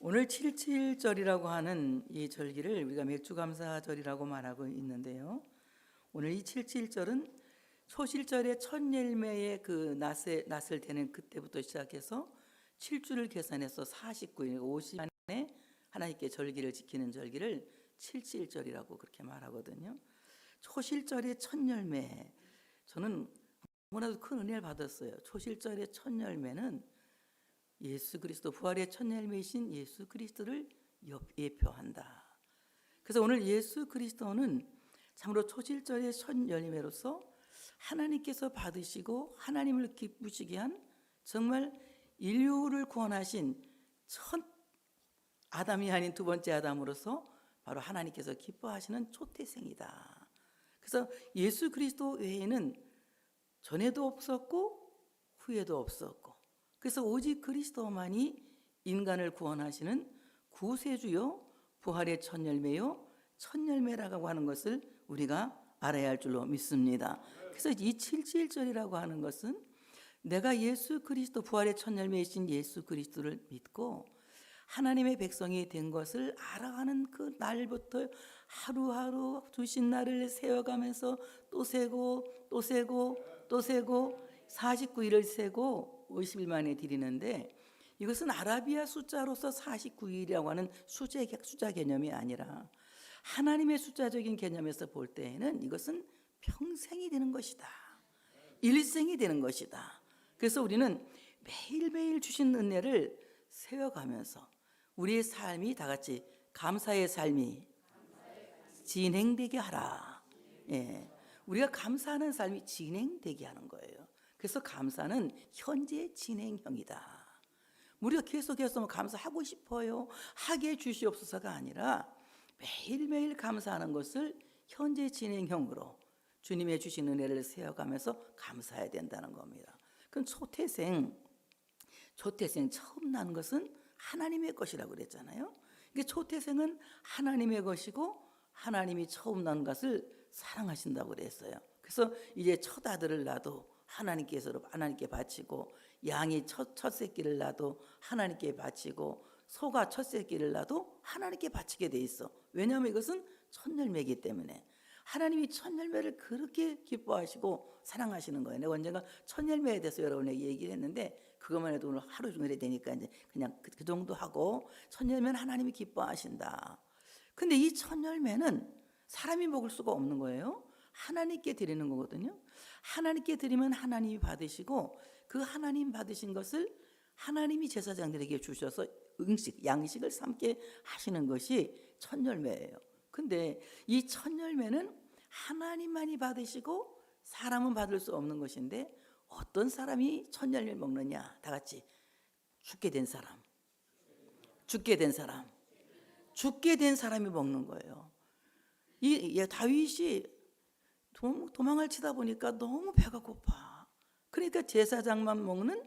오늘 7.7절이라고 하는 이 절기를 우리가 맥주감사절이라고 말하고 있는데요. 오늘 이 7.7절은 초실절의 첫 열매의 그 낫을 대는 그때부터 시작해서 7주를 계산해서 49일, 50일 만에 하나님께 절기를 지키는 절기를 7.7절이라고 그렇게 말하거든요. 초실절의 첫 열매, 저는 너무나도 큰 은혜를 받았어요. 초실절의 첫 열매는 예수 그리스도, 부활의 첫 열매이신 예수 그리스도를 예표한다. 그래서 오늘 예수 그리스도는 참으로 초실절의 첫 열매로서 하나님께서 받으시고 하나님을 기쁘시게 한, 정말 인류를 구원하신 첫 아담이 아닌 두 번째 아담으로서 바로 하나님께서 기뻐하시는 초태생이다. 그래서 예수 그리스도 외에는 전에도 없었고 후에도 없었고, 그래서 오직 그리스도만이 인간을 구원하시는 구세주요, 부활의 첫 열매요, 첫 열매라고 하는 것을 우리가 알아야 할 줄로 믿습니다. 그래서 이 7.7절이라고 하는 것은 내가 예수 그리스도, 부활의 첫 열매이신 예수 그리스도를 믿고 하나님의 백성이 된 것을 알아가는 그 날부터 하루하루 주신 날을 세워가면서 또 세고 또 세고 또 세고 49일을 세고 50일 만에 드리는데, 이것은 아라비아 숫자로서 49일이라고 하는 숫자 개념이 아니라 하나님의 숫자적인 개념에서 볼 때에는 이것은 평생이 되는 것이다, 일생이 되는 것이다. 그래서 우리는 매일매일 주신 은혜를 세워가면서 우리의 삶이 다 같이 감사의 삶이 진행되게 하라. 예, 우리가 감사하는 삶이 진행되게 하는 거예요. 그래서 감사는 현재 진행형이다. 우리가 계속해서 감사하고 싶어요, 하게 주시옵소서가 아니라 매일매일 감사하는 것을 현재 진행형으로 주님의 주신 은혜를 세워가면서 감사해야 된다는 겁니다. 그럼 초태생 처음 난 것은 하나님의 것이라고 그랬잖아요. 이게 초태생은 하나님의 것이고 하나님이 처음 난 것을 사랑하신다고 그랬어요. 그래서 이제 첫 아들을 낳아도 하나님께 바치고, 양이 첫 새끼를 낳아도 하나님께 바치고, 소가 첫 새끼를 낳아도 하나님께 바치게 돼 있어. 왜냐하면 이것은 첫 열매이기 때문에 하나님이 첫 열매를 그렇게 기뻐하시고 사랑하시는 거예요. 내가 언젠가 첫 열매에 대해서 여러분에게 얘기를 했는데 그것만 해도 오늘 하루 종일 해야 되니까 이제 그냥 그 정도 하고, 첫 열매는 하나님이 기뻐하신다. 근데 이 첫 열매는 사람이 먹을 수가 없는 거예요. 하나님께 드리는 거거든요. 하나님께 드리면 하나님이 받으시고, 그 하나님 받으신 것을 하나님이 제사장들에게 주셔서 양식을 삼게 하시는 것이 첫 열매예요. 근데 이 첫 열매는 하나님만이 받으시고 사람은 받을 수 없는 것인데, 어떤 사람이 첫 열매를 먹느냐? 다 같이 죽게 된 사람이 먹는 거예요. 이 다윗이 도망을 치다 보니까 너무 배가 고파. 그러니까 제사장만 먹는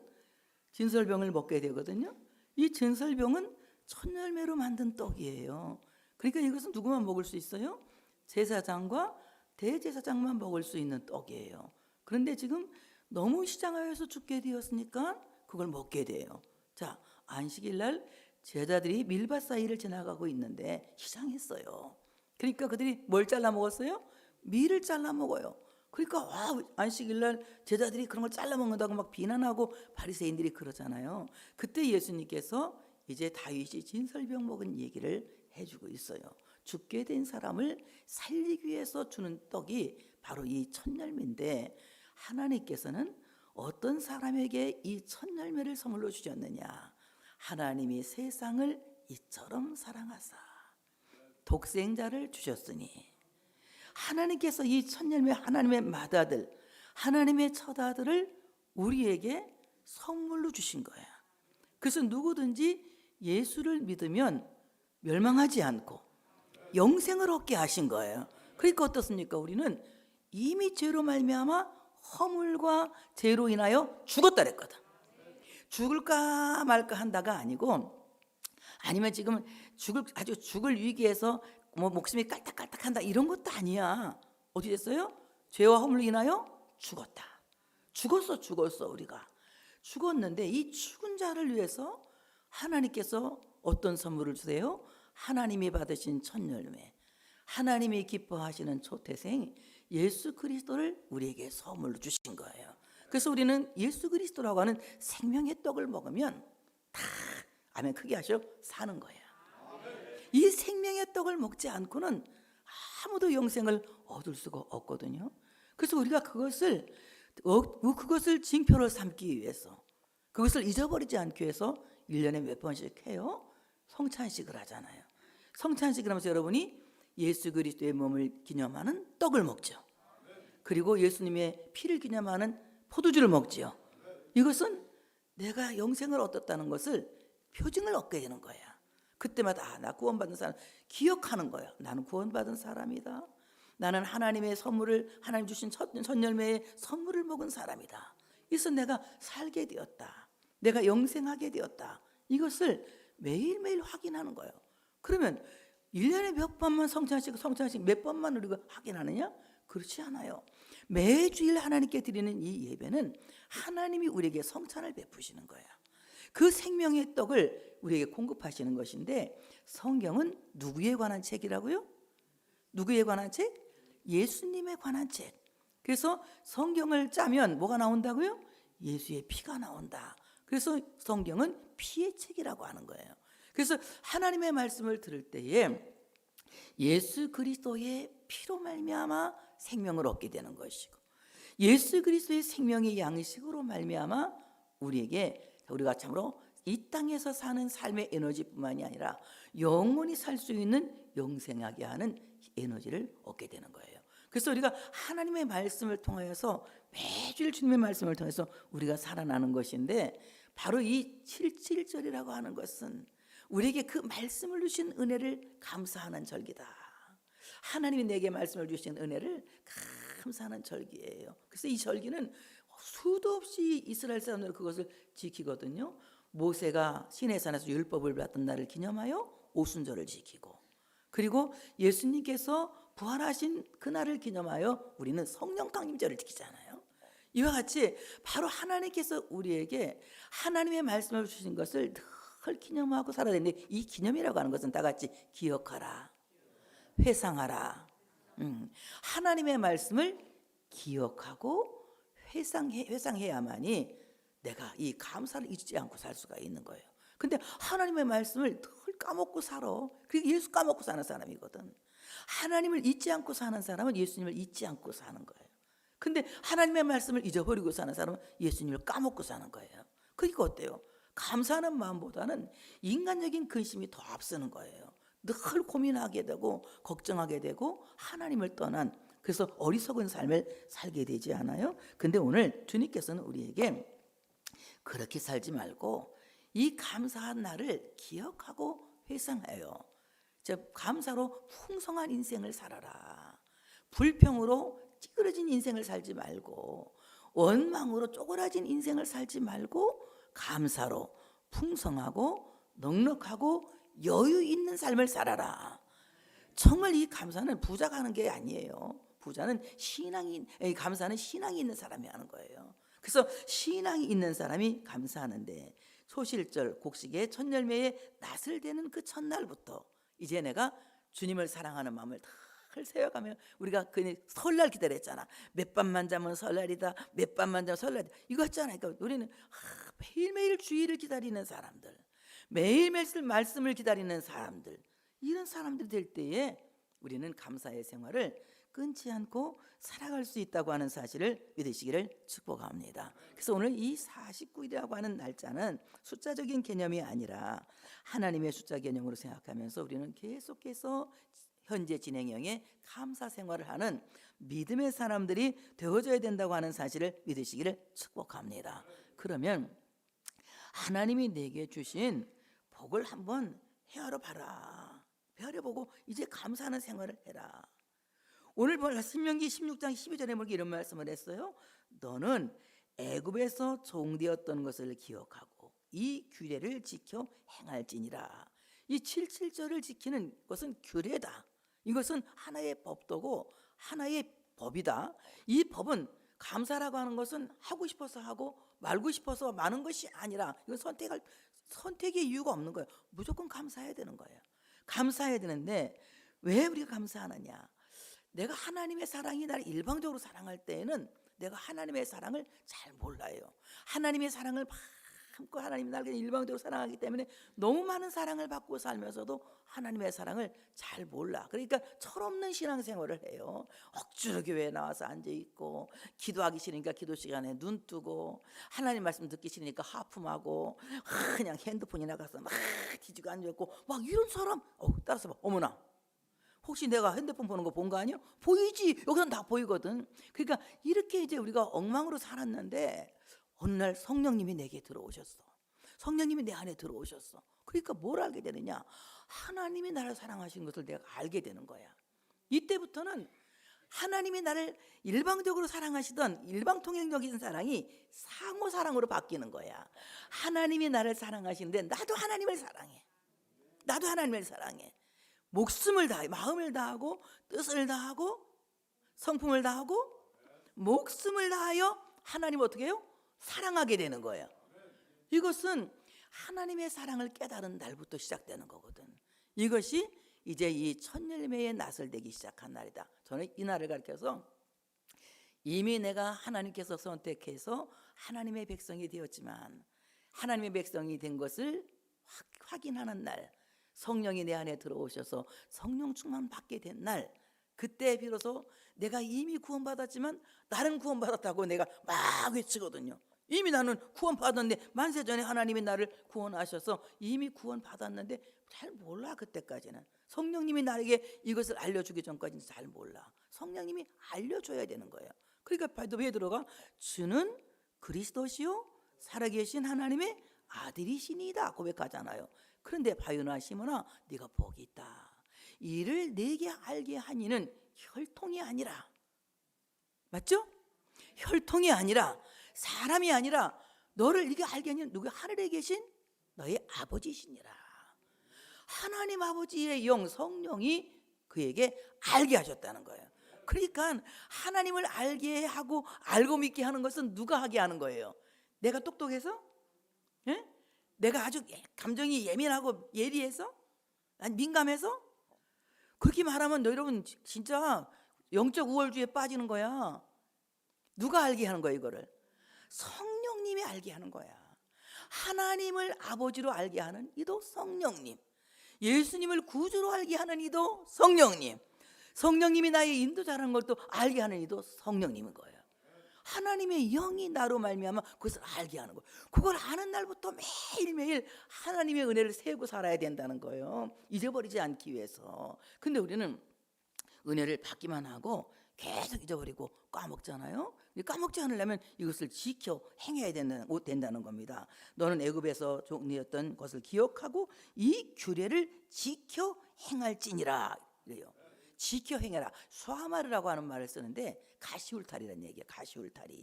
진설병을 먹게 되거든요. 이 진설병은 첫 열매로 만든 떡이에요. 그러니까 이것은 누구만 먹을 수 있어요? 제사장과 대제사장만 먹을 수 있는 떡이에요. 그런데 지금 너무 시장하여서 죽게 되었으니까 그걸 먹게 돼요. 자, 안식일 날 제자들이 밀밭 사이를 지나가고 있는데 시장했어요. 그러니까 그들이 뭘 잘라 먹었어요? 밀을 잘라 먹어요. 그러니까 안식일 날 제자들이 그런 걸 잘라 먹는다고 막 비난하고 바리새인들이 그러잖아요. 그때 예수님께서 이제 다윗이 진설병 먹은 얘기를 해주고 있어요. 죽게 된 사람을 살리기 위해서 주는 떡이 바로 이 첫 열매인데, 하나님께서는 어떤 사람에게 이 첫 열매를 선물로 주셨느냐? 하나님이 세상을 이처럼 사랑하사 독생자를 주셨으니, 하나님께서 이 첫 열매, 하나님의 맏아들, 하나님의 첫 아들을 우리에게 선물로 주신 거야. 그래서 누구든지 예수를 믿으면 멸망하지 않고 영생을 얻게 하신 거예요. 그러니까 어떻습니까? 우리는 이미 죄로 말미암아 허물과 죄로 인하여 죽었다 그랬거든. 죽을까 말까 한다가 아니고, 아니면 지금 죽을 위기에서 뭐 목숨이 깔딱깔딱한다 이런 것도 아니야. 어디 됐어요? 죄와 허물로 인하여 죽었다. 죽었어. 우리가 죽었는데 이 죽은 자를 위해서 하나님께서 어떤 선물을 주세요? 하나님이 받으신 첫 열매, 하나님이 기뻐하시는 초태생 예수 그리스도를 우리에게 선물로 주신 거예요. 그래서 우리는 예수 그리스도라고 하는 생명의 떡을 먹으면 다, 아멘 크게 하셔, 사는 거예요. 이 생명의 떡을 먹지 않고는 아무도 영생을 얻을 수가 없거든요. 그래서 우리가 그것을 징표로 삼기 위해서, 그것을 잊어버리지 않기 위해서 1년에 몇 번씩 해요? 성찬식을 하잖아요. 성찬식을 하면서 여러분이 예수 그리스도의 몸을 기념하는 떡을 먹죠. 그리고 예수님의 피를 기념하는 포도주를 먹죠. 이것은 내가 영생을 얻었다는 것을 표징을 얻게 되는 거야. 그때마다 나 구원받은 사람 기억하는 거야. 나는 구원받은 사람이다. 나는 하나님의 선물을, 하나님 주신 첫 열매의 선물을 먹은 사람이다. 그래서 내가 살게 되었다. 내가 영생하게 되었다. 이것을 매일매일 확인하는 거예요. 그러면 1년에 몇 번만 성찬식 몇 번만 우리가 확인하느냐? 그렇지 않아요. 매주일 하나님께 드리는 이 예배는 하나님이 우리에게 성찬을 베푸시는 거예요. 그 생명의 떡을 우리에게 공급하시는 것인데, 성경은 누구에 관한 책이라고요? 누구에 관한 책? 예수님에 관한 책. 그래서 성경을 짜면 뭐가 나온다고요? 예수의 피가 나온다. 그래서 성경은 피의 책이라고 하는 거예요. 그래서 하나님의 말씀을 들을 때에 예수 그리스도의 피로 말미암아 생명을 얻게 되는 것이고, 예수 그리스도의 생명의 양식으로 말미암아 우리가 참으로 이 땅에서 사는 삶의 에너지뿐만이 아니라 영원히 살 수 있는 영생하게 하는 에너지를 얻게 되는 거예요. 그래서 우리가 하나님의 말씀을 통하여서 매주일 주님의 말씀을 통해서 우리가 살아나는 것인데, 바로 이 77절이라고 하는 것은 우리에게 그 말씀을 주신 은혜를 감사하는 절기다. 하나님이 내게 말씀을 주신 은혜를 감사하는 절기예요. 그래서 이 절기는 수도 없이 이스라엘 사람들은 그것을 지키거든요. 모세가 시내산에서 율법을 받던 날을 기념하여 오순절을 지키고, 그리고 예수님께서 부활하신 그날을 기념하여 우리는 성령 강림절을 지키잖아요. 이와 같이 바로 하나님께서 우리에게 하나님의 말씀을 주신 것을 늘 기념하고 살아야 되는데, 이 기념이라고 하는 것은 다 같이 기억하라, 회상하라. 하나님의 말씀을 기억하고 회상해야만이 내가 이 감사를 잊지 않고 살 수가 있는 거예요. 근데 하나님의 말씀을 늘 까먹고 살아. 그리고 예수 까먹고 사는 사람이거든. 하나님을 잊지 않고 사는 사람은 예수님을 잊지 않고 사는 거예요. 근데 하나님의 말씀을 잊어버리고 사는 사람은 예수님을 까먹고 사는 거예요. 그러니까 어때요? 감사하는 마음보다는 인간적인 근심이 더 앞서는 거예요. 늘 고민하게 되고 걱정하게 되고 하나님을 떠난, 그래서 어리석은 삶을 살게 되지 않아요? 근데 오늘 주님께서는 우리에게 그렇게 살지 말고 이 감사한 날을 기억하고 회상해요. 감사로 풍성한 인생을 살아라. 불평으로 찌그러진 인생을 살지 말고, 원망으로 쪼그라진 인생을 살지 말고, 감사로 풍성하고 넉넉하고 여유 있는 삶을 살아라. 정말 이 감사는 부자가 하는 게 아니에요. 감사는 신앙이 있는 사람이 하는 거예요. 그래서 신앙이 있는 사람이 감사하는데, 소실절 곡식의 첫 열매에 낯을 대는 그 첫날부터 이제 내가 주님을 사랑하는 마음을 늘 세워가며, 우리가 설날 기다렸잖아. 몇 밤만 자면 설날이다, 몇 밤만 자면 설날이다, 이거 했잖아요. 그러니까 우리는 매일매일 주일을 기다리는 사람들, 매일매일 말씀을 기다리는 사람들, 이런 사람들 될 때에 우리는 감사의 생활을 끊지 않고 살아갈 수 있다고 하는 사실을 믿으시기를 축복합니다. 그래서 오늘 이 49일이라고 하는 날짜는 숫자적인 개념이 아니라 하나님의 숫자 개념으로 생각하면서 우리는 계속해서 현재 진행형의 감사 생활을 하는 믿음의 사람들이 되어져야 된다고 하는 사실을 믿으시기를 축복합니다. 그러면 하나님이 내게 주신 복을 한번 헤아려 봐라. 헤아려 보고 이제 감사하는 생활을 해라. 오늘 신명기 16장 12절에 보니까 이런 말씀을 했어요. 너는 애굽에서 종되었던 것을 기억하고 이 규례를 지켜 행할지니라. 이 77절을 지키는 것은 규례다. 이것은 하나의 법도고 하나의 법이다. 이 법은 감사라고 하는 것은 하고 싶어서 하고 말고 싶어서 마는 것이 아니라 이건 선택의 이유가 없는 거예요. 무조건 감사해야 되는 거예요. 감사해야 되는데 왜 우리가 감사하느냐? 내가 하나님의 사랑이 나를 일방적으로 사랑할 때에는 내가 하나님의 사랑을 잘 몰라요. 하나님의 사랑을 마음껏 하나님이 나를 일방적으로 사랑하기 때문에 너무 많은 사랑을 받고 살면서도 하나님의 사랑을 잘 몰라. 그러니까 철없는 신앙생활을 해요. 억지로 교회에 나와서 앉아있고, 기도하기 싫으니까 기도 시간에 눈 뜨고, 하나님 말씀 듣기 싫으니까 하품하고, 그냥 핸드폰이 나가서 막 뒤지고 앉아있고, 막 이런 사람 따라서 봐. 어머나, 혹시 내가 핸드폰 보는 거 본 거 아니야? 보이지. 여기선 다 보이거든. 그러니까 이렇게 이제 우리가 엉망으로 살았는데 어느 날 성령님이 내게 들어오셨어. 성령님이 내 안에 들어오셨어. 그러니까 뭘 알게 되느냐? 하나님이 나를 사랑하시는 것을 내가 알게 되는 거야. 이때부터는 하나님이 나를 일방적으로 사랑하시던 일방통행적인 사랑이 상호 사랑으로 바뀌는 거야. 하나님이 나를 사랑하시는데 나도 하나님을 사랑해. 나도 하나님을 사랑해. 목숨을 다해, 마음을 다하고 뜻을 다하고 성품을 다하고 목숨을 다하여 하나님을 어떻게 해요? 사랑하게 되는 거예요. 이것은 하나님의 사랑을 깨달은 날부터 시작되는 거거든. 이것이 이제 이 첫 열매의 낫을 되기 시작한 날이다. 저는 이 날을 가리켜서 이미 내가 하나님께서 선택해서 하나님의 백성이 되었지만 하나님의 백성이 된 것을 확인하는 날, 성령이 내 안에 들어오셔서 성령 충만 받게 된 날, 그때 비로소 내가 이미 구원받았지만 나는 구원받았다고 내가 막 외치거든요. 이미 나는 구원받았는데 만세 전에 하나님이 나를 구원하셔서 이미 구원받았는데 잘 몰라. 그때까지는 성령님이 나에게 이것을 알려주기 전까지는 잘 몰라. 성령님이 알려줘야 되는 거예요. 그러니까 베드로가 주는 그리스도시요 살아계신 하나님의 아들이시니이다 고백하잖아요. 그런데 바요나 시몬아, 네가 복이 있다. 이를 내게 알게 하니는 혈통이 아니라, 맞죠? 혈통이 아니라, 사람이 아니라 너를 네게 알게 하니는 누구? 하늘에 계신 너의 아버지시니라. 하나님 아버지의 영 성령이 그에게 알게 하셨다는 거예요. 그러니까 하나님을 알게 하고 알고 믿게 하는 것은 누가 하게 하는 거예요? 내가 똑똑해서? 예? 내가 아주 감정이 예민하고 예리해서? 아니 민감해서? 그렇게 말하면 너 여러분 진짜 영적 우월주의에 빠지는 거야. 누가 알게 하는 거야 이거를? 성령님이 알게 하는 거야. 하나님을 아버지로 알게 하는 이도 성령님, 예수님을 구주로 알게 하는 이도 성령님, 성령님이 나의 인도자라는 것도 알게 하는 이도 성령님인 거예요. 하나님의 영이 나로 말미암아 그것을 알게 하는 거예요. 그걸 아는 날부터 매일매일 하나님의 은혜를 세우고 살아야 된다는 거예요. 잊어버리지 않기 위해서. 근데 우리는 은혜를 받기만 하고 계속 잊어버리고 까먹잖아요. 까먹지 않으려면 이것을 지켜 행해야 된다는 겁니다. 너는 애굽에서 종이었던 것을 기억하고 이 규례를 지켜 행할지니라. 그래요. 지켜 행해라. 수아마르라고 하는 말을 쓰는데 가시울타리라는 얘기예요. 가시울타리.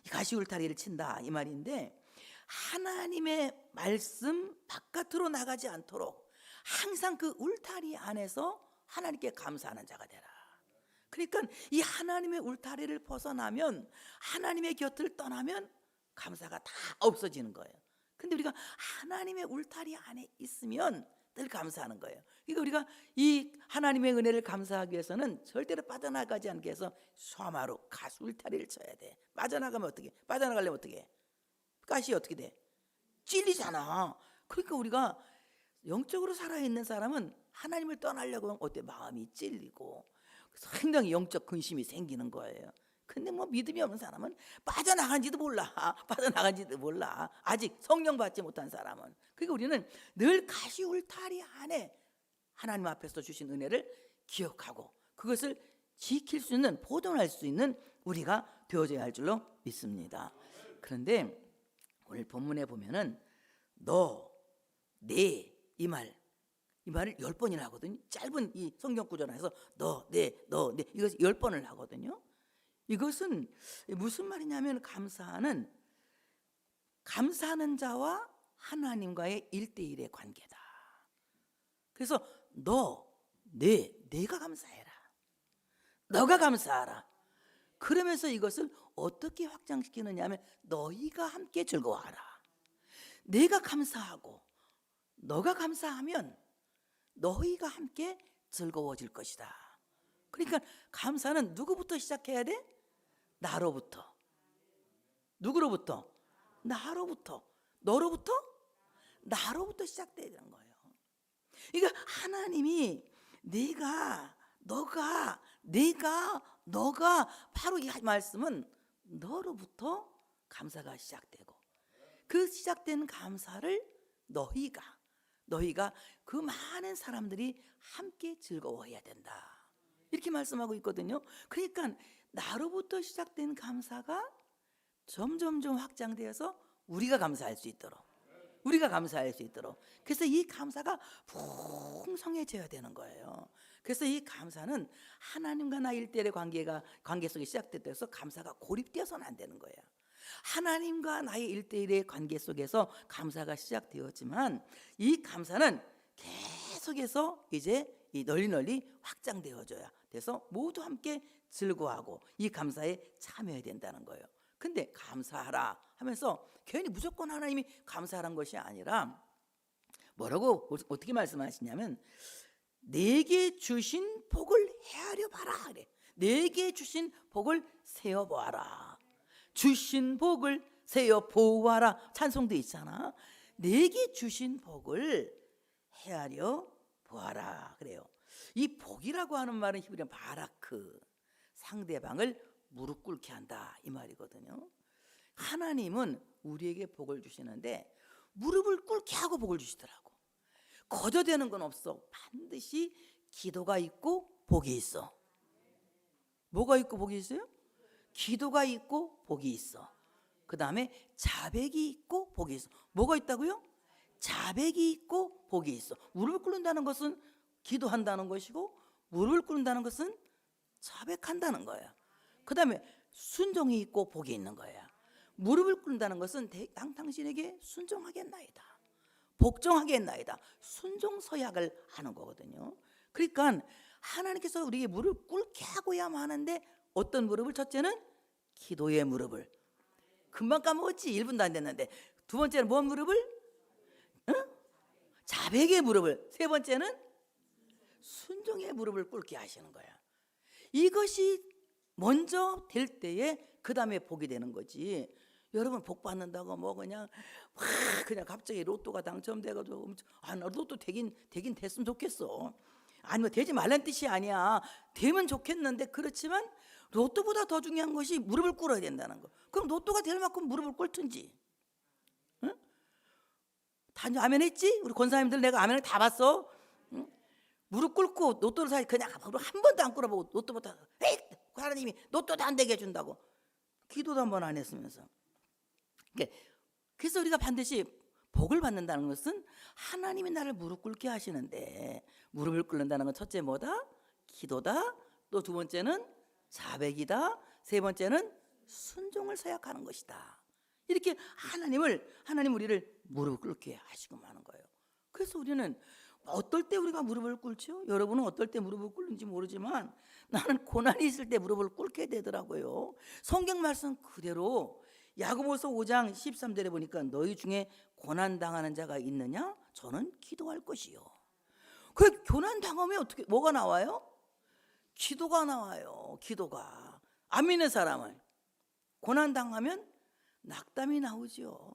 이 가시울타리를 친다 이 말인데, 하나님의 말씀 바깥으로 나가지 않도록 항상 그 울타리 안에서 하나님께 감사하는 자가 되라. 그러니까 이 하나님의 울타리를 벗어나면, 하나님의 곁을 떠나면 감사가 다 없어지는 거예요. 근데 우리가 하나님의 울타리 안에 있으면 늘 감사하는 거예요. 그러니까 우리가 이 하나님의 은혜를 감사하기 위해서는 절대로 빠져나가지 않게 해서 수아마로 가시 울타리를 쳐야 돼. 빠져나가면 어떻게? 빠져나가려면 어떻게 해? 가시 어떻게 돼? 찔리잖아. 그러니까 우리가 영적으로 살아있는 사람은 하나님을 떠나려고 하면 어때? 마음이 찔리고 상당히 영적 근심이 생기는 거예요. 근데 뭐 믿음이 없는 사람은 빠져나간지도 몰라. 빠져나간지도 몰라. 아직 성령 받지 못한 사람은. 그러니까 우리는 늘 가시 울타리 안에 하나님 앞에서 주신 은혜를 기억하고 그것을 지킬 수 있는, 보존할 수 있는 우리가 되어져야 할 줄로 믿습니다. 그런데 오늘 본문에 보면은 너, 네 이 말을 10번이나 하거든요. 짧은 이 성경 구절에서 너, 네, 너, 네 이것을 10번을 하거든요. 이것은 무슨 말이냐면 감사하는 자와 하나님과의 1대1의 관계다. 그래서 너, 내가 감사해라. 너가 감사하라. 그러면서 이것을 어떻게 확장시키느냐 하면 너희가 함께 즐거워하라. 내가 감사하고 너가 감사하면 너희가 함께 즐거워질 것이다. 그러니까 감사는 누구부터 시작해야 돼? 나로부터. 누구로부터? 나로부터. 너로부터? 나로부터 시작돼야 되는 거예요. 그러니까 하나님이 너가 바로 이 말씀은 너로부터 감사가 시작되고, 그 시작된 감사를 너희가 그 많은 사람들이 함께 즐거워해야 된다, 이렇게 말씀하고 있거든요. 그러니까 나로부터 시작된 감사가 점점점 확장되어서 우리가 감사할 수 있도록 그래서 이 감사가 풍성해져야 되는 거예요. 그래서 이 감사는 하나님과 나 일대일의 관계 속에 시작돼서 감사가 고립되어서는 안 되는 거예요. 하나님과 나의 일대일의 관계 속에서 감사가 시작되었지만 이 감사는 계속해서 이제 널리 확장되어져야 돼서 모두 함께 즐거워하고 이 감사에 참여해야 된다는 거예요. 근데 감사하라 하면서 괜히 무조건 하나님이 감사하라는 것이 아니라 어떻게 말씀하시냐면 내게 주신 복을 헤아려 봐라 그래. 내게 주신 복을 세어 보아라. 주신 복을 세어 보아라 찬송도 있잖아. 내게 주신 복을 헤아려 보아라 그래요. 이 복이라고 하는 말은 히브리어 바라크, 상대방을 무릎 꿇게 한다 이 말이거든요. 하나님은 우리에게 복을 주시는데 무릎을 꿇게 하고 복을 주시더라고. 거저되는 건 없어. 반드시 기도가 있고 복이 있어. 뭐가 있고 복이 있어요? 기도가 있고 복이 있어. 그 다음에 자백이 있고 복이 있어. 뭐가 있다고요? 자백이 있고 복이 있어. 무릎을 꿇는다는 것은 기도한다는 것이고, 무릎을 꿇는다는 것은 자백한다는 거야. 그 다음에 순종이 있고 복이 있는 거야. 무릎을 꿇는다는 것은 당신에게 순종하겠나이다, 복종하겠나이다, 순종 서약을 하는 거거든요. 그러니까 하나님께서 우리에게 무릎을 꿇게 하고야만 하는데, 어떤 무릎을? 첫째는 기도의 무릎을, 금방 까먹었지, 1분도 안 됐는데. 두 번째는 뭔 무릎을? 자백의 무릎을. 세 번째는 순종의 무릎을 꿇게 하시는 거야. 이것이 먼저 될 때에 그 다음에 복이 되는 거지. 여러분 복 받는다고 그냥 갑자기 로또가 당첨돼가지고 나 로또 되긴 됐으면 좋겠어. 아니 되지 말란 뜻이 아니야. 되면 좋겠는데, 그렇지만 로또보다 더 중요한 것이 무릎을 꿇어야 된다는 거. 그럼 로또가 될 만큼 무릎을 꿇든지. 응? 다 아멘했지? 우리 권사님들 내가 아멘을 다 봤어. 응? 무릎 꿇고 로또를 사지 그냥 한 번도 안 꿇어보고 로또보다 하나님이 로또도 안 되게 해준다고 기도도 한 번 안 했으면서. 그래서 우리가 반드시 복을 받는다는 것은 하나님이 나를 무릎 꿇게 하시는데, 무릎을 꿇는다는 건 첫째 뭐다? 기도다. 또 두 번째는 자백이다. 세 번째는 순종을 서약하는 것이다. 이렇게 하나님 우리를 무릎 꿇게 하시고 마는 거예요. 그래서 우리는 어떨 때 우리가 무릎을 꿇죠? 여러분은 어떨 때 무릎을 꿇는지 모르지만 나는 고난이 있을 때 무릎을 꿇게 되더라고요. 성경 말씀 그대로 야고보서 5장 13절에 보니까 너희 중에 고난당하는 자가 있느냐? 저는 기도할 것이요. 그 고난 당하면 어떻게 뭐가 나와요? 기도가 나와요. 기도가. 안 믿는 사람은 고난 당하면 낙담이 나오죠.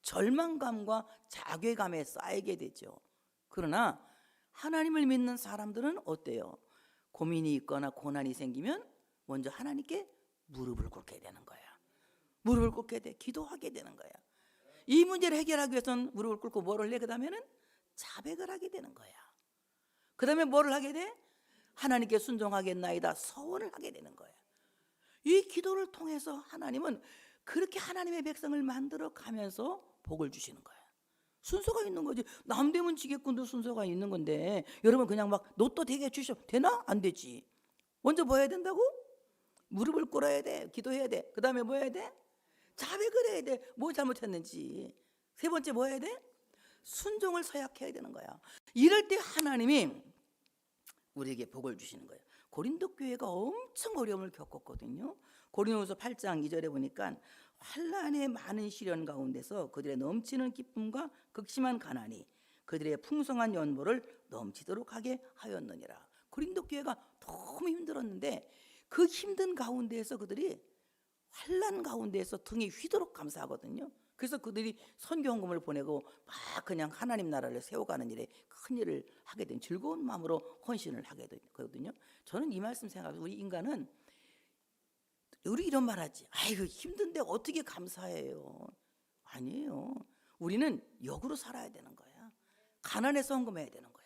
절망감과 자괴감에 쌓이게 되죠. 그러나 하나님을 믿는 사람들은 어때요? 고민이 있거나 고난이 생기면 먼저 하나님께 무릎을 꿇게 되는 거야. 무릎을 꿇게 돼. 기도하게 되는 거야. 이 문제를 해결하기 위해서는 무릎을 꿇고 뭐를 해? 그 다음에는 자백을 하게 되는 거야. 그 다음에 뭐를 하게 돼? 하나님께 순종하겠나이다, 서원을 하게 되는 거야. 이 기도를 통해서 하나님은 그렇게 하나님의 백성을 만들어 가면서 복을 주시는 거야. 순서가 있는 거지. 남대문 지게꾼도 순서가 있는 건데, 여러분 그냥 막 로또 되게 주셔 되나? 안 되지. 먼저 뭐 해야 된다고? 무릎을 꿇어야 돼. 기도해야 돼. 그 다음에 뭐 해야 돼? 자백을 해야 돼. 뭐 잘못했는지. 세 번째 뭐 해야 돼? 순종을 서약해야 되는 거야. 이럴 때 하나님이 우리에게 복을 주시는 거예요. 고린도 교회가 엄청 어려움을 겪었거든요. 고린도후서 8장 2절에 보니까 환난의 많은 시련 가운데서 그들의 넘치는 기쁨과 극심한 가난이 그들의 풍성한 연보를 넘치도록 하게 하였느니라. 고린도 교회가 너무 힘들었는데 그 힘든 가운데에서 그들이 환난 가운데에서 등이 휘도록 감사하거든요. 그래서 그들이 선교 헌금을 보내고 막 그냥 하나님 나라를 세워가는 일에 큰 일을 하게 된 즐거운 마음으로 헌신을 하게 되거든요. 저는 이 말씀 생각해요. 우리 인간은 우리 이런 말 하지. 아이고 힘든데 어떻게 감사해요. 아니에요. 우리는 역으로 살아야 되는 거야. 가난해서 헌금해야 되는 거야.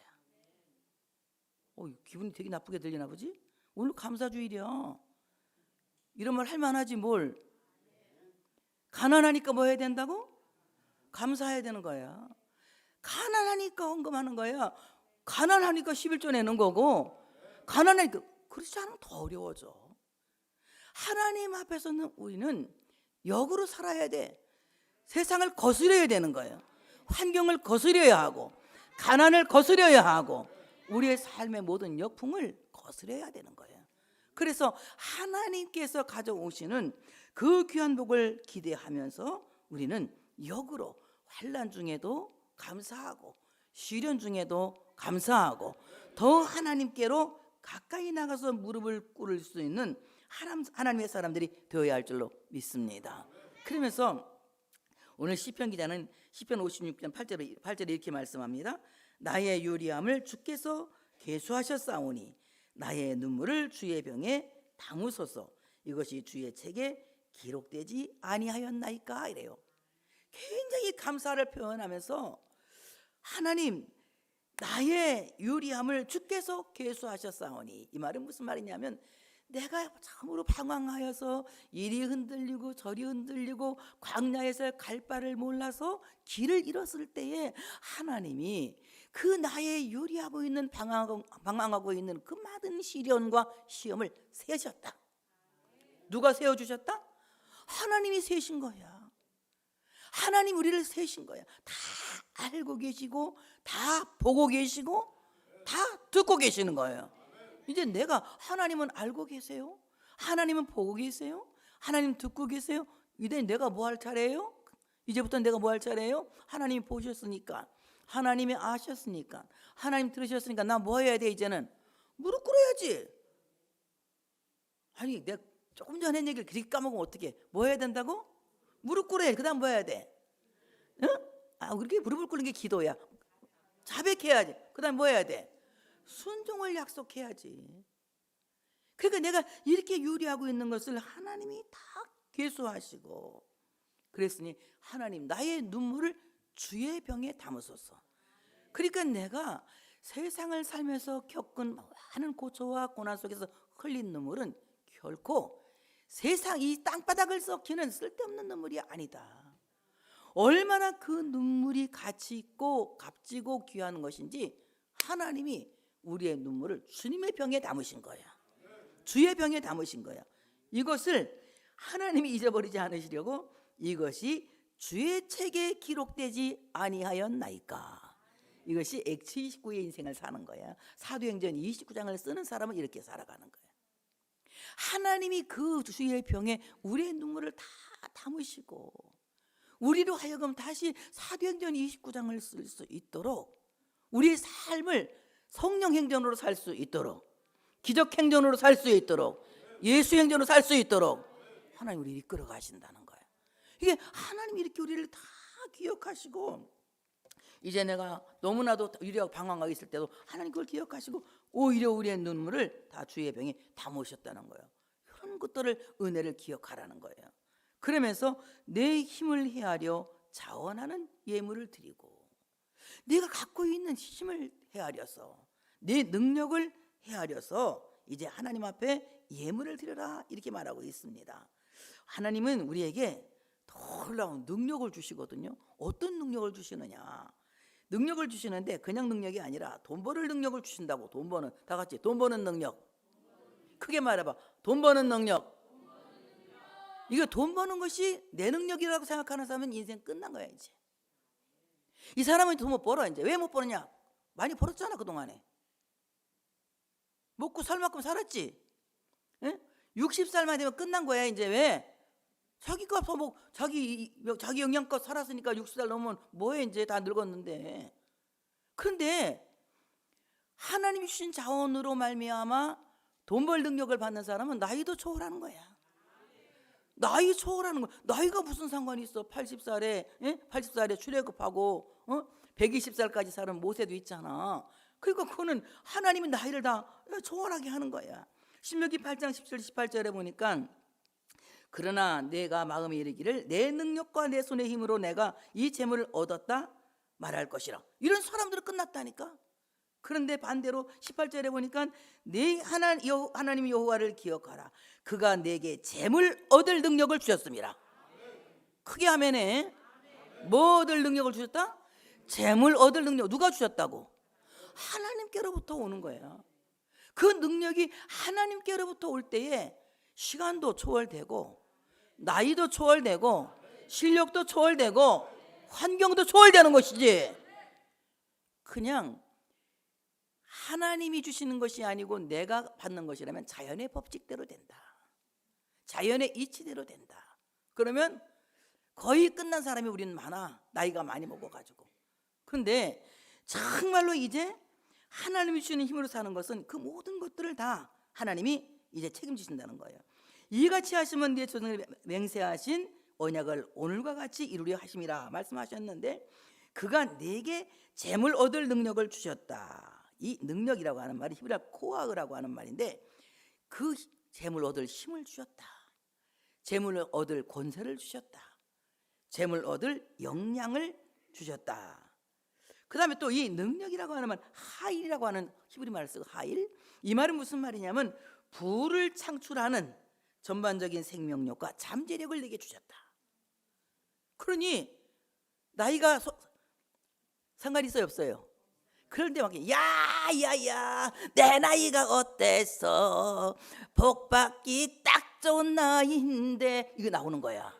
기분이 되게 나쁘게 들리나 보지? 오늘 감사주일이야. 이런 말 할 만하지 뭘. 가난하니까 뭐 해야 된다고? 감사해야 되는 거야. 가난하니까 헌금하는 거야. 가난하니까 11조 내는 거고, 가난하니까. 그렇지 않으면 더 어려워져. 하나님 앞에서는 우리는 역으로 살아야 돼. 세상을 거스려야 되는 거예요. 환경을 거스려야 하고 가난을 거스려야 하고 우리의 삶의 모든 역풍을 거스려야 되는 거예요. 그래서 하나님께서 가져오시는 그 귀한 복을 기대하면서 우리는 역으로 환난 중에도 감사하고 시련 중에도 감사하고 더 하나님께로 가까이 나가서 무릎을 꿇을 수 있는 하나님의 사람들이 되어야 할 줄로 믿습니다. 그러면서 오늘 시편 기자는 시편 56편 8절에 이렇게 말씀합니다. 나의 유리함을 주께서 계수하셨사오니 나의 눈물을 주의 병에 담으소서. 이것이 주의 책에 기록되지 아니하였나이까. 이래요. 굉장히 감사를 표현하면서 하나님 나의 유리함을 주께서 계수하셨사오니, 이 말은 무슨 말이냐면 내가 참으로 방황하여서 이리 흔들리고 저리 흔들리고 광야에서 갈 바를 몰라서 길을 잃었을 때에 하나님이 그 나의 유리하고 있는 방황하고 있는 그 많은 시련과 시험을 세셨다. 누가 세워주셨다? 하나님이 세신 거야. 하나님 우리를 세신 거야. 다 알고 계시고 다 보고 계시고 다 듣고 계시는 거예요. 이제 내가 하나님은 알고 계세요? 하나님은 보고 계세요? 하나님 듣고 계세요? 이제 내가 뭐 할 차례예요? 이제부터 내가 뭐 할 차례예요? 하나님이 보셨으니까, 하나님이 아셨으니까, 하나님 들으셨으니까 나 뭐 해야 돼? 이제는 무릎 꿇어야지. 아니 내가 조금 전에 한 얘기를 그렇게 까먹으면 어떡해? 뭐 해야 된다고? 무릎 꿇어야지. 그 다음 뭐 해야 돼? 응? 그렇게 무릎을 꿇는 게 기도야. 자백해야지. 그 다음 뭐 해야 돼? 순종을 약속해야지. 그러니까 내가 이렇게 유리하고 있는 것을 하나님이 다 계수하시고 그랬으니 하나님 나의 눈물을 주의 병에 담으소서. 그러니까 내가 세상을 살면서 겪은 많은 고초와 고난 속에서 흘린 눈물은 결코 세상 이 땅바닥을 썩히는 쓸데없는 눈물이 아니다. 얼마나 그 눈물이 가치 있고 값지고 귀한 것인지 하나님이 우리의 눈물을 주님의 병에 담으신 거야. 주의 병에 담으신 거야. 이것을 하나님이 잊어버리지 않으시려고 이것이 주의 책에 기록되지 아니하였나이까. 이것이 액츠 29의 인생을 사는 거야. 사도행전 29장을 쓰는 사람은 이렇게 살아가는 거야. 하나님이 그 주의 병에 우리의 눈물을 다 담으시고 우리로 하여금 다시 사도행전 29장을 쓸 수 있도록 우리의 삶을 성령 행전으로 살 수 있도록 기적 행전으로 살 수 있도록 예수 행전으로 살 수 있도록 하나님 우리를 이끌어 가신다는 거예요. 이게 하나님이 이렇게 우리를 다 기억하시고 이제 내가 너무나도 유리하고 방황하고 있을 때도 하나님 그걸 기억하시고 오히려 우리의 눈물을 다 주의 병에 담으셨다는 거예요. 그런 것들을 은혜를 기억하라는 거예요. 그러면서 내 힘을 헤아려 자원하는 예물을 드리고 내가 갖고 있는 힘을 헤아려서 내 능력을 헤아려서 이제 하나님 앞에 예물을 드려라 이렇게 말하고 있습니다. 하나님은 우리에게 놀라운 능력을 주시거든요. 어떤 능력을 주시느냐? 능력을 주시는데 그냥 능력이 아니라 돈 버는 능력을 주신다고. 돈 버는, 다 같이 돈 버는 능력. 크게 말해봐. 돈 버는 능력. 이거 돈 버는 것이 내 능력이라고 생각하는 사람은 인생 끝난 거야 이제. 이 사람은 돈 못 벌어 이제. 왜 못 버느냐? 많이 벌었잖아 그동안에. 먹고 살 만큼 살았지. 예? 60살만 되면 끝난 거야. 이제 왜? 자기가 뭐 자기 영양껏 살았으니까 60살 넘으면 뭐해, 이제 다 늙었는데. 그런데 하나님이 주신 자원으로 말미암아 돈 벌 능력을 받는 사람은 나이도 초월하는 거야. 나이 초월하는 거야. 나이가 무슨 상관이 있어? 80살에 80살에 출애굽하고 120살까지 사는 모세도 있잖아. 그러니까 그거는 하나님이 나이를 다 초월하게 하는 거야. 신명기 8장 17, 18절에 보니까 그러나 내가 마음에 이르기를 내 능력과 내 손의 힘으로 내가 이 재물을 얻었다 말할 것이라. 이런 사람들은 끝났다니까. 그런데 반대로 18절에 보니까 내 하나님 여호와를 기억하라. 그가 내게 재물 얻을 능력을 주셨습니다. 크게 하면에 뭐 얻을 능력을 주셨다? 재물 얻을 능력. 누가 주셨다고? 하나님께로부터 오는 거예요. 그 능력이 하나님께로부터 올 때에 시간도 초월되고 나이도 초월되고 실력도 초월되고 환경도 초월되는 것이지, 그냥 하나님이 주시는 것이 아니고 내가 받는 것이라면 자연의 법칙대로 된다. 자연의 이치대로 된다. 그러면 거의 끝난 사람이 우리는 많아. 나이가 많이 먹어가지고. 그런데 정말로 이제 하나님이 주시는 힘으로 사는 것은 그 모든 것들을 다 하나님이 이제 책임지신다는 거예요. 이같이 하시면 네 조상을 맹세하신 언약을 오늘과 같이 이루려 하심이라 말씀하셨는데, 그가 내게 재물 얻을 능력을 주셨다. 이 능력이라고 하는 말이 히브리어 코아흐라고 하는 말인데, 그 재물 얻을 힘을 주셨다. 재물을 얻을 권세를 주셨다. 재물 얻을 역량을 주셨다. 그 다음에 또 이 능력이라고 하는 말, 하일이라고 하는 히브리 말을 쓰고, 하일, 이 말은 무슨 말이냐면 부를 창출하는 전반적인 생명력과 잠재력을 내게 주셨다. 그러니 나이가 상관이 있어요, 없어요? 그런데 막 야야야 내 나이가 어때서 복받기 딱 좋은 나이인데, 이거 나오는 거야.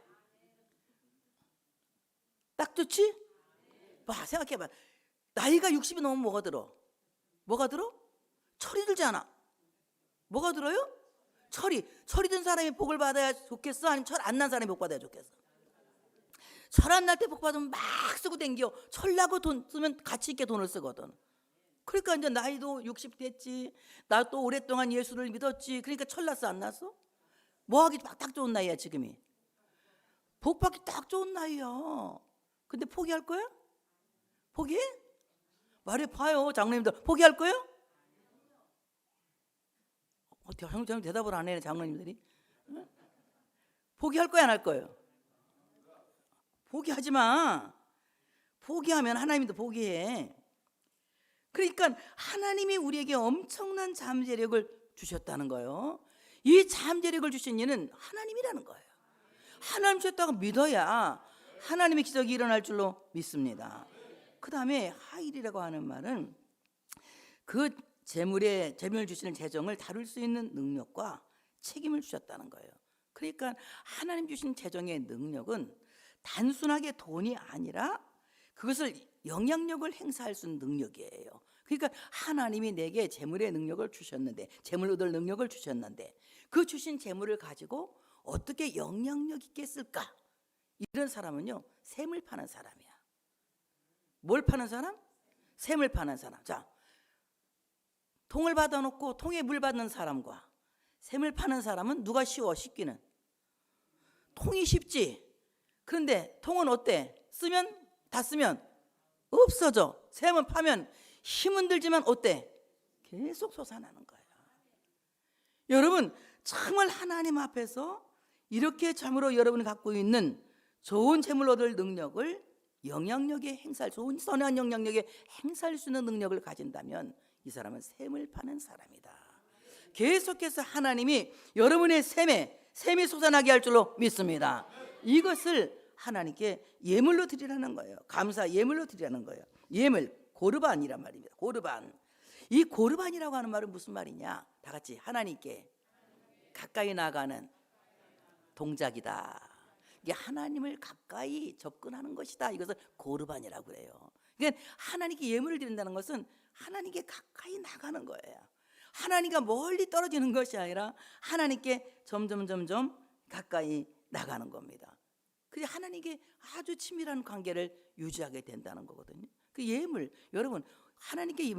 딱 좋지? 봐, 생각해봐. 나이가 60이 넘으면 뭐가 들어? 뭐가 들어? 철이 들지 않아? 뭐가 들어요? 철이 든 사람이 복을 받아야 좋겠어? 아니면 철 안 난 사람이 복 받아야 좋겠어? 철 안 날 때 복 받으면 막 쓰고 댕겨. 철 나고 돈 쓰면 가치 있게 돈을 쓰거든. 그러니까 이제 나이도 60 됐지. 나 또 오랫동안 예수를 믿었지. 그러니까 철 났어, 안 났어? 뭐 하기 딱 좋은 나이야 지금이. 복 받기 딱 좋은 나이야. 근데 포기할 거야? 포기해? 말해봐요, 장로님들. 포기할 거예요? 장로님 대답을 안 해, 장로님들이. 응? 포기할 거야, 안 할 거예요? 포기하지 마. 포기하면 하나님도 포기해. 그러니까 하나님이 우리에게 엄청난 잠재력을 주셨다는 거예요. 이 잠재력을 주신 이는 하나님이라는 거예요. 하나님 주셨다고 믿어야 하나님의 기적이 일어날 줄로 믿습니다. 그 다음에 하일이라고 하는 말은 그 재물을 주시는 재정을 다룰 수 있는 능력과 책임을 주셨다는 거예요. 그러니까 하나님 주신 재정의 능력은 단순하게 돈이 아니라 그것을 영향력을 행사할 수 있는 능력이에요. 그러니까 하나님이 내게 재물의 능력을 주셨는데, 재물 얻을 능력을 주셨는데, 그 주신 재물을 가지고 어떻게 영향력 있게 쓸까? 이런 사람은요, 샘을 파는 사람이야. 뭘 파는 사람? 샘을 파는 사람. 자, 통을 받아놓고 통에 물 받는 사람과 샘을 파는 사람은 누가 쉬워? 쉽기는 통이 쉽지. 그런데 통은 어때? 다 쓰면 없어져. 샘은 파면 힘은 들지만 어때? 계속 솟아나는 거예요. 여러분, 정말 하나님 앞에서 이렇게 참으로 여러분이 갖고 있는 좋은 재물 얻을 능력을 영향력에 행사할, 좋은 선한 영향력에 행사할 수 있는 능력을 가진다면 이 사람은 샘을 파는 사람이다. 계속해서 하나님이 여러분의 샘이 솟아나게 할 줄로 믿습니다. 이것을 하나님께 예물로 드리라는 거예요. 감사 예물로 드리라는 거예요. 예물, 고르반이란 말입니다. 고르반. 이 고르반이라고 하는 말은 무슨 말이냐? 다 같이 하나님께 가까이 나가는 동작이다. 이게 하나님을 가까이 접근하는 것이다. 이것을 고르반이라고 그래요. 그러니까 하나님께 예물을 드린다는 것은 하나님께 가까이 나가는 거예요. 하나님과 멀리 떨어지는 것이 아니라 하나님께 점점 가까이 나가는 겁니다. 그래서 하나님께 아주 친밀한 관계를 유지하게 된다는 거거든요. 그 예물, 여러분 하나님께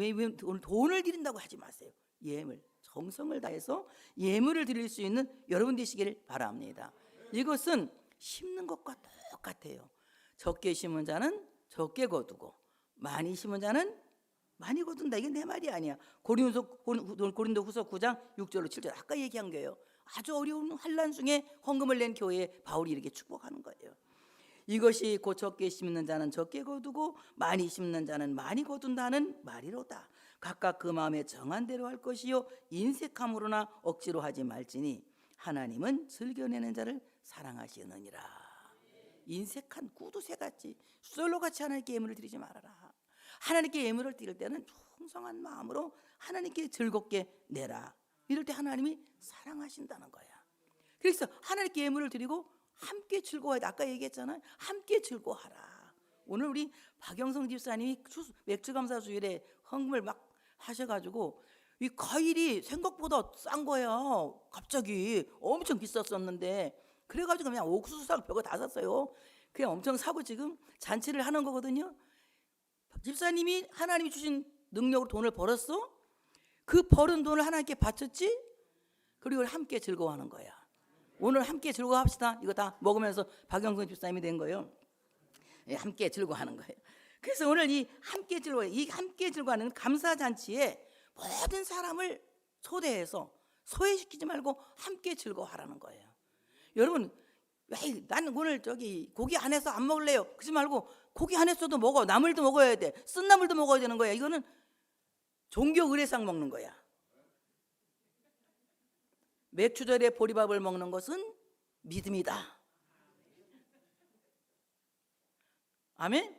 돈을 드린다고 하지 마세요. 예물, 정성을 다해서 예물을 드릴 수 있는 여러분 되시길 바랍니다. 이것은 심는 것과 똑같아요. 적게 심은 자는 적게 거두고 많이 심은 자는 많이 거둔다. 이게 내 말이 아니야. 고린도후서 9장 6절로 7절 아까 얘기한 거예요. 아주 어려운 환난 중에 헌금을 낸 교회에 바울이 이렇게 축복하는 거예요. 이것이 곧 적게 심는 자는 적게 거두고 많이 심는 자는 많이 거둔다는 말이로다. 각각 그 마음에 정한 대로 할 것이요 인색함으로나 억지로 하지 말지니 하나님은 즐겨내는 자를 사랑하시느니라. 인색한 구두쇠같이 썰로같이 하나님께 예물을 드리지 말아라. 하나님께 예물을 드릴 때는 풍성한 마음으로 하나님께 즐겁게 내라. 이럴 때 하나님이 사랑하신다는 거야. 그래서 하나님께 예물을 드리고 함께 즐거워야 돼. 아까 얘기했잖아요. 함께 즐거워하라. 오늘 우리 박영성 집사님이 맥주감사 주일에 헌금을 막 하셔가지고 이 과일이 생각보다 싼 거야. 갑자기 엄청 비쌌었는데 그래가지고 그냥 옥수수랑 별거 다 샀어요. 그냥 엄청 사고 지금 잔치를 하는 거거든요. 집사님이 하나님이 주신 능력으로 돈을 벌었어. 그 벌은 돈을 하나님께 바쳤지. 그리고 함께 즐거워하는 거야. 오늘 함께 즐거워합시다. 이거 다 먹으면서 박영선 집사님이 된 거예요. 함께 즐거워하는 거예요. 그래서 오늘 이 함께 즐거워하는 감사잔치에 모든 사람을 초대해서 소외시키지 말고 함께 즐거워하라는 거예요. 여러분, 나는 오늘 고기 안 해서 안 먹을래요. 그러지 말고 고기 안 했어도 먹어. 나물도 먹어야 돼. 쓴 나물도 먹어야 되는 거야. 이거는 종교 의례상 먹는 거야. 맥주절에 보리밥을 먹는 것은 믿음이다. 아멘.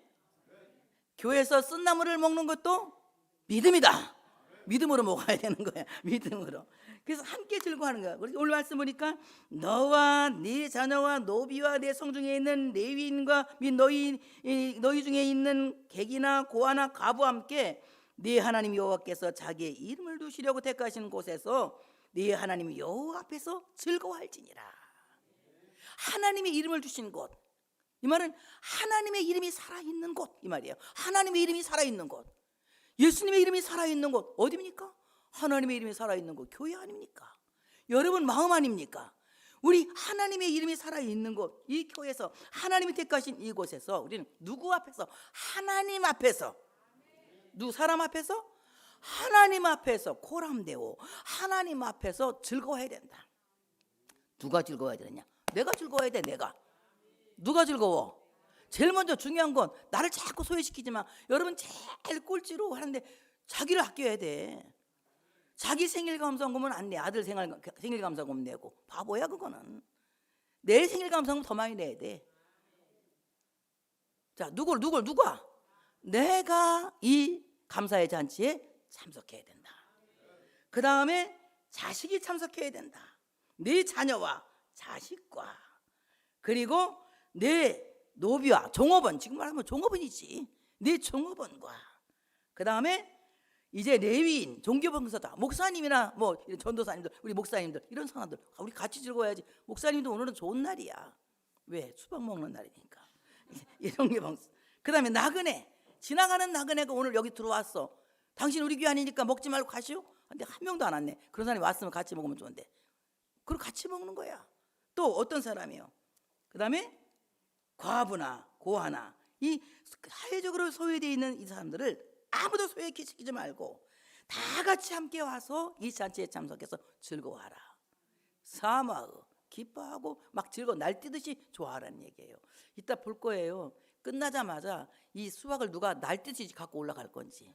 교회에서 쓴 나물을 먹는 것도 믿음이다. 믿음으로 먹어야 되는 거야. 믿음으로. 그래서 함께 즐거워하는 거야. 오늘 말씀 보니까 너와 네 자녀와 노비와 내 성중에 있는 레위인과 및 너희 중에 있는 객이나 고아나 과부와 함께 네 하나님 여호와께서 자기의 이름을 두시려고 택하신 곳에서 네 하나님 여호와 앞에서 즐거워할지니라. 하나님의 이름을 주신 곳, 이 말은 하나님의 이름이 살아있는 곳, 이 말이에요. 하나님의 이름이 살아있는 곳, 예수님의 이름이 살아있는 곳 어디입니까? 하나님의 이름이 살아있는 곳 교회 아닙니까? 여러분 마음 아닙니까? 우리 하나님의 이름이 살아있는 곳, 이 교회에서 하나님이 택하신 이곳에서 우리는 누구 앞에서? 하나님 앞에서. 누구 사람 앞에서? 하나님 앞에서 코람데오 하나님 앞에서 즐거워해야 된다. 누가 즐거워야 되느냐? 내가 즐거워야 돼. 내가. 누가 즐거워? 제일 먼저 중요한 건 나를 자꾸 소외시키지 마. 여러분 제일 꼴찌로 하는데 자기를 아껴야 돼. 자기 생일감사금은 안 내. 아들 생일감사금 내고 바보야 그거는. 내 생일감사금 더 많이 내야 돼. 자, 누가? 내가 이 감사의 잔치에 참석해야 된다. 그 다음에 자식이 참석해야 된다. 네 자녀와 자식과 그리고 내 노비와 종업원, 지금 말하면 종업원이지. 네 종업원과 그 다음에 이제 레위인, 종교봉사자, 목사님이나 뭐 전도사님들, 우리 목사님들 이런 사람들 우리 같이 즐거워야지. 목사님도 오늘은 좋은 날이야. 왜? 수박 먹는 날이니까. 이런 게 봉사. 그 다음에 나그네, 지나가는 나그네가 오늘 여기 들어왔어. 당신 우리 교회 아니니까 먹지 말고 가시오. 근데 한 명도 안 왔네. 그런 사람이 왔으면 같이 먹으면 좋은데. 그리고 같이 먹는 거야. 또 어떤 사람이요? 그 다음에 과부나 고아나 이 사회적으로 소외되어 있는 이 사람들을 아무도 소외시키지 말고 다 같이 함께 와서 이 잔치에 참석해서 즐거워하라. 사마의 기뻐하고 막 날뛰듯이 좋아하라는 얘기예요. 이따 볼 거예요. 끝나자마자 이 수박을 누가 날뛰듯이 갖고 올라갈 건지,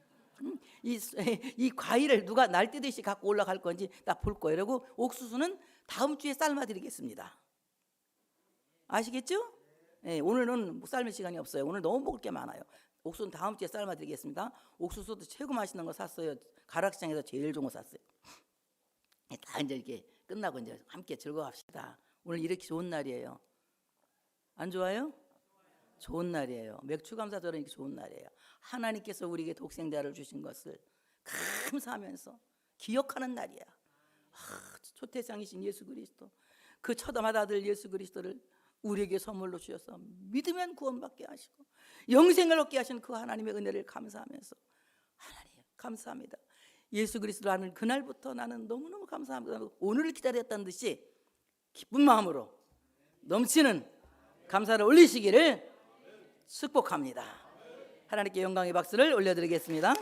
이 과일을 누가 날뛰듯이 갖고 올라갈 건지 딱 볼 거예요. 그리고 옥수수는 다음 주에 삶아드리겠습니다. 아시겠죠? 네, 오늘은 삶을 시간이 없어요. 오늘 너무 먹을 게 많아요. 옥수수는 다음 주에 삶아드리겠습니다. 옥수수도 최고 맛있는 거 샀어요. 가락시장에서 제일 좋은 거 샀어요. 다 이제 이렇게 끝나고 이제 함께 즐거워합시다. 오늘 이렇게 좋은 날이에요. 안 좋아요? 좋은 날이에요. 맥주감사절은 이렇게 좋은 날이에요. 하나님께서 우리에게 독생자를 주신 것을 감사하면서 기억하는 날이야. 초태장이신 예수 그리스도, 그 처담 아들 예수 그리스도를 우리에게 선물로 주셔서 믿으면 구원받게 하시고 영생을 얻게 하신 그 하나님의 은혜를 감사하면서, 하나님 감사합니다. 예수 그리스도를 아는 그날부터 나는 너무너무 감사합니다. 오늘을 기다렸다는 듯이 기쁜 마음으로 넘치는 감사를 올리시기를 축복합니다. 하나님께 영광의 박수를 올려드리겠습니다.